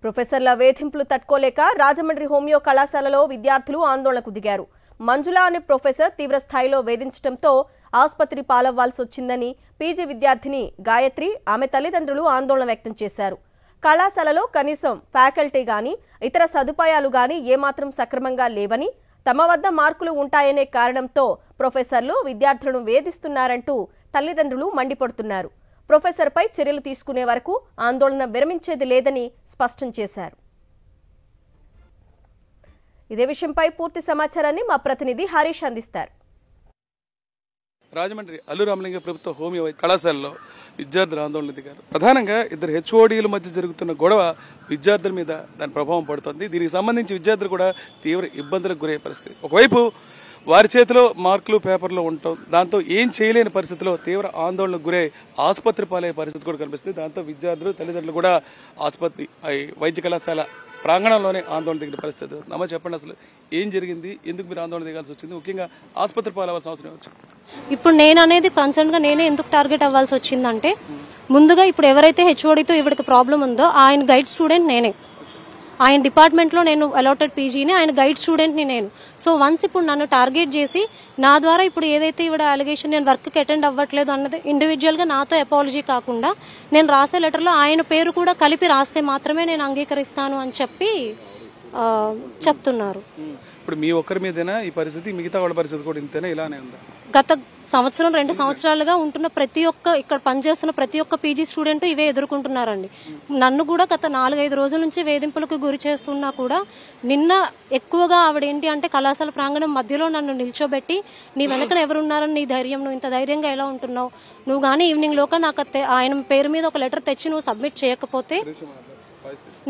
ప్రొఫెసర్ల వేధింపులు తట్టుకోలేక రాజమండ్రి హోమియో కళాశాలలో విద్యార్థులు ఆందోళనకు దిగారు. మంజుల అనే ప్రొఫెసర్ తీవ్ర స్థాయిలో వేధించడంతో ఆసుపత్రి పాలవ్వాల్సి వచ్చిందని పీజీ విద్యార్థిని గాయత్రి ఆమె తల్లిదండ్రులు ఆందోళన వ్యక్తం చేశారు. కళాశాలలో కనీసం ఫ్యాకల్టీ గాని ఇతర సదుపాయాలు గాని ఏమాత్రం సక్రమంగా లేవని, తమ వద్ద మార్కులు ఉంటాయనే కారణంతో ప్రొఫెసర్లు విద్యార్థులను వేధిస్తున్నారంటూ తల్లిదండ్రులు మండిపడుతున్నారు. ప్రొఫెసర్పై చర్యలు తీసుకునే వరకు ఆందోళన విరమించేది లేదని స్పష్టం చేశారు. ఇదే విషయంపై పూర్తి సమాచారాన్ని మా ప్రతినిధి హరీష్ అందిస్తారు. రాజమండ్రి అల్లు రామలింగ ప్రభుత్వ హోమియో కళాశాలలో విద్యార్థులు ఆందోళన దిగారు. ప్రధానంగా ఇద్దరు హెచ్ఓడీల మధ్య జరుగుతున్న గొడవ విద్యార్థుల మీద దాని ప్రభావం పడుతుంది. దీనికి సంబంధించి విద్యార్థులు కూడా తీవ్ర ఇబ్బందులకు గురయ్యే పరిస్థితి. ఒకవైపు వారి చేతిలో మార్కులు పేపర్లు ఉండటం, దాంతో ఏం చేయలేని పరిస్థితిలో తీవ్ర ఆందోళనకు గురై ఆసుపత్రి పాలయ్యే పరిస్థితి కూడా కనిపిస్తుంది. దాంతో విద్యార్థులు తల్లిదండ్రులు కూడా ఆసుపత్రి వైద్య కళాశాల ప్రాంగణంలోనే ఆందోళన దిగిన పరిస్థితి. నమ్మ చెప్పండి, అసలు ఏం జరిగింది, ఎందుకు మీరు ఆందోళన దిగాల్సి వచ్చింది, ముఖ్యంగా ఆసుపత్రి పాలవలసిన అవసరం వచ్చింది? ఇప్పుడు నేను అనేది కన్సర్న్ గా నేనే ఎందుకు టార్గెట్ అవ్వాల్సి వచ్చిందంటే, ముందుగా ఇప్పుడు ఎవరైతే హెచ్ఓడితో ఇవిడికి ప్రాబ్లం ఉందో ఆయన గైడ్ స్టూడెంట్ నేనే. ఆయన డిపార్ట్మెంట్ లో నేను అలాటెడ్ పీజీని, ఆయన గైడ్ స్టూడెంట్ ని నేను. సో వన్స్ ఇప్పుడు నన్ను టార్గెట్ చేసి నా ద్వారా ఇప్పుడు ఏదైతే ఇవిడ అలిగేషన్ నేను వర్క్ కి అటెండ్ అవ్వట్లేదు అన్నది ఇండివిజువల్ గా నాతో అపాలజీ కాకుండా నేను రాసే లెటర్ లో ఆయన పేరు కూడా కలిపి రాస్తే మాత్రమే నేను అంగీకరిస్తాను అని చెప్పి చెప్తున్నారు. ఇప్పుడు మీ ఒక్కరి మీదైనా ఈ పరిస్థితి, మిగతా వాళ్ళ పరిస్థితి కూడా ఇంతేనా, ఇలానే ఉందా? గత సంవత్సరం 2 సంవత్సరాలుగా ఉంటున్న ప్రతి ఒక్క ఇక్కడ పనిచేస్తున్న ప్రతి ఒక్క పీజీ స్టూడెంట్ ఇవే ఎదుర్కొంటున్నారండి. నన్ను కూడా గత 4-5 రోజుల నుంచి వేధింపులకు గురి చేస్తున్నా కూడా నిన్న ఎక్కువగా ఆవిడేంటి అంటే కళాశాల ప్రాంగణం మధ్యలో నన్ను నిల్చోబెట్టి, నీ వెనకన ఎవరున్నారని నీ ధైర్యం, నువ్వు ఇంత ధైర్యంగా ఎలా ఉంటున్నావు, నువ్వు గానీ ఈవినింగ్ లోగా నాకు ఆయన పేరు మీద ఒక లెటర్ తెచ్చి నువ్వు సబ్మిట్ చేయకపోతే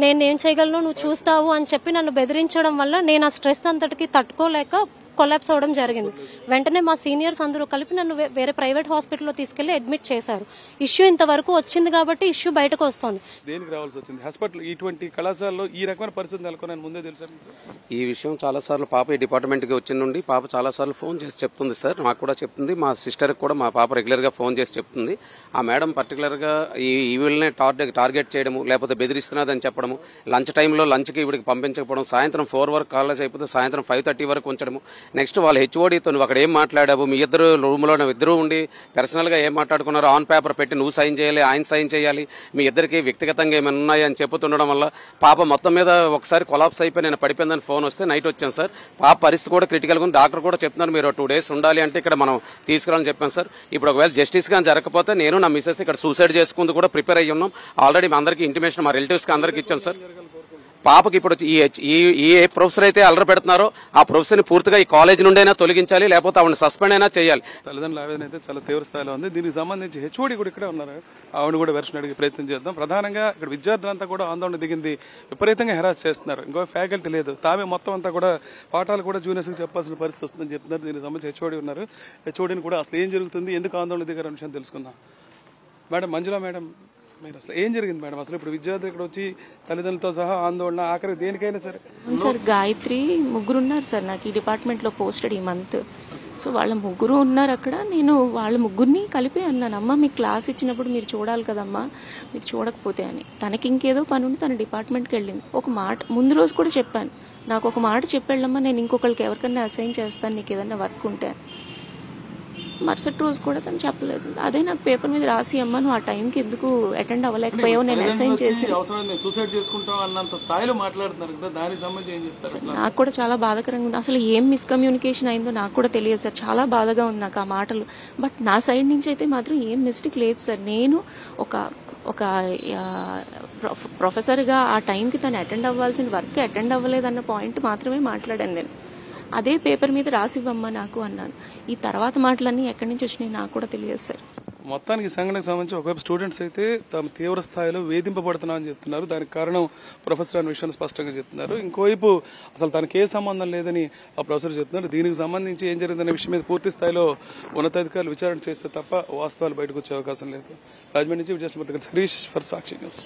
నేనేం చేయగలను, నువ్వు చూస్తావు అని చెప్పి నన్ను బెదిరించడం వల్ల నేను ఆ స్ట్రెస్ అంతటికి తట్టుకోలేక కొలాప్స్ అవడం జరిగింది. వెంటనే మా సీనియర్స్ అందరూ కలిపి నన్ను వేరే ప్రైవేట్ హాస్పిటల్లో తీసుకెళ్లి అడ్మిట్ చేశారు. ఇష్యూ ఇంతవరకు వచ్చింది కాబట్టి ఇష్యూ బయటకు వస్తుంది. దేనికి రావాల్సి వచ్చింది హాస్పిటల్? ఇటువంటి కళాశాలలో ఈ రకమైన పరిస్థితి నెలకొనని ముందే తెలుసా? ఈ విషయం చాలా సార్లు పాప ఈ డిపార్ట్మెంట్ కి వచ్చిన నుండి పాప చాలా సార్లు ఫోన్ చేసి చెప్తుంది సార్. నాకు కూడా చెప్తుంది, మా సిస్టర్ కూడా మా పాప రెగ్యులర్ గా ఫోన్ చేసి చెప్తుంది. ఆ మేడం పర్టికులర్ గా ఈ వీళ్ళనే టార్గెట్ చేయడము, లేకపోతే బెదిరిస్తున్నదని చెప్పడము, లంచ్ టైంలో లంచ్ కి ఇవిడికి పంపించకపోవడం, సాయంత్రం 4 వరకు కాలేజ్ అయిపోతే సాయంత్రం 5:30 వరకు ఉంచడము. నెక్స్ట్ వాళ్ళ హెచ్ఓడితో నువ్వు అక్కడ ఏం మాట్లాడావు, మీ ఇద్దరు రూమ్ లో ఇద్దరు ఉండి పర్సనల్ గా ఏం మాట్లాడుకున్నారు, ఆన్ పేపర్ పెట్టి నువ్వు సైన్ చేయాలి, ఆయన సైన్ చేయాలి, మీ ఇద్దరికి వ్యక్తిగతంగా ఏమైనా ఉన్నాయి అని చెప్పుతుండడం వల్ల పాప మొత్తం మీద ఒకసారి కొలాప్స్ అయిపోయి నేను పడిపోయిందని ఫోన్ వస్తే నైట్ వచ్చాను సార్. పాప పరిస్థితి కూడా క్రిటికల్ గా ఉంది. డాక్టర్ కూడా చెప్తున్నారు మీరు 2 days ఉండాలి అంటే ఇక్కడ మనం తీసుకురాలని చెప్పాను సార్. ఇప్పుడు ఒకవేళ జస్టిస్ గా జరగకపోతే నేను నా మిస్సెస్ ఇక్కడ సూసైడ్ చేసుకుంటూ కూడా ప్రిపేర్ అయ్యి ఉన్నాం. ఆల్రెడీ మా అందరికీ ఇంటిమేషన్ మా రిలేటివ్స్ కి అందరికి ఇచ్చాను సార్. పాపకి ఇప్పుడు ఈ ప్రొఫెసర్ అయితే అల్లరి పెడుతున్నారో ఆ ప్రొఫెసర్ ని పూర్తిగా ఈ కాలేజ్ నుండైనా తొలగించాలి, లేకపోతే ఆవిడ సస్పెండ్ అయినా చేయాలి. తల్లిదండ్రుల ఆవేదన అయితే చాలా తీవ్ర స్థాయిలో ఉంది. దీనికి సంబంధించి హెచ్ఓడి కూడా ఇక్కడే ఉన్నారు, ఆవిడ కూడా వెర్షన్ అడిగే ప్రయత్నం చేద్దాం. ప్రధానంగా ఇక్కడ విద్యార్థులంతా కూడా ఆందోళన దిగింది, విపరీతంగా హెరాస్ చేస్తున్నారు. ఇంకో ఫ్యాకల్టీ లేదు, తామే మొత్తం అంతా కూడా పాఠాలు కూడా జూనియర్స్ కి చెప్పాల్సిన పరిస్థితి వస్తుందని చెప్తున్నారు. దీనికి సంబంధించి హెచ్ఓడి ఉన్నారు. హెచ్ఓడిని కూడా అసలు ఏం జరుగుతుంది, ఎందుకు ఆందోళన దిగారు విషయం తెలుసుకుందాం. మేడం మంజుల మేడం, మీరు అసలు ఏం జరిగింది మేడం? అసలు ఇప్పుడు విద్యార్థులు ఇక్కడ వచ్చి తల్లిదండ్రులతో సహా ఆందోళన, ఆఖరి దేనికైనా సరే. సార్ గాయత్రి ముగ్గురు ఉన్నారు సార్ నాకు ఈ డిపార్ట్మెంట్ లో పోస్టెడ్ ఈ మంత్. సో వాళ్ళ ముగ్గురు ఉన్నారు అక్కడ. నేను వాళ్ళ ముగ్గురిని కలిపి అన్నాను, అమ్మ మీకు క్లాస్ ఇచ్చినప్పుడు మీరు చూడాలి కదమ్మా, మీరు చూడకపోతే అని. తనకి ఇంకేదో పని ఉండి తన డిపార్ట్మెంట్కి వెళ్ళింది. ఒక మాట ముందు రోజు కూడా చెప్పాను, నాకు ఒక మాట చెప్పెళ్ళమ్మా, నేను ఇంకొకరికి ఎవరికన్నా అసైన్ చేస్తాను నీకు ఏదన్నా వర్క్ ఉంటే. మరుసటి రోజు కూడా తను చెప్పలేదు. అదే నాకు పేపర్ మీద రాసి అమ్మా నువ్వు ఆ టైంకి ఎందుకు అటెండ్ అవ్వలేకపోయావు, నేను అసైన్ చేసి. నాకు కూడా చాలా బాధాకరంగా ఉంది. అసలు ఏం మిస్కమ్యూనికేషన్ అయిందో నాకు కూడా తెలియదు సార్. చాలా బాధగా ఉంది నాకు ఆ మాటలు. బట్ నా సైడ్ నుంచి అయితే మాత్రం ఏం మిస్టేక్ లేదు సార్. నేను ఒక ప్రొఫెసర్గా ఆ టైంకి తను అటెండ్ అవ్వాల్సిన వర్క్ అటెండ్ అవ్వలేదన్న పాయింట్ మాత్రమే మాట్లాడాను నేను. అదే పేపర్ మీద రాసివ్వమ్మా నాకు అన్నాను. ఈ తర్వాత మాటలన్నీ ఎక్కడి నుంచి వచ్చినాయి నాకు కూడా తెలియదు సార్. మొత్తానికి సంఘటనకు సంబంధించి ఒకవైపు స్టూడెంట్స్ అయితే తాము తీవ్ర స్థాయిలో వేధింపబడుతున్నామని చెప్తున్నారు. దానికి కారణం ప్రొఫెసర్ అనే విషయాన్ని స్పష్టంగా చెప్తున్నారు. ఇంకోవైపు అసలు తనకి ఏ సంబంధం లేదని ఆ ప్రొఫెసర్ చెప్తున్నారు. దీనికి సంబంధించి ఏం జరిగిందనే విషయం మీద పూర్తి స్థాయిలో ఉన్నతాధికారులు విచారణ చేస్తే తప్ప వాస్తవాలు బయటకు వచ్చే అవకాశం లేదు. రాజమండ్రి నుంచి విజయశ్రీ హరీష్ ఫర్ సాక్షి న్యూస్.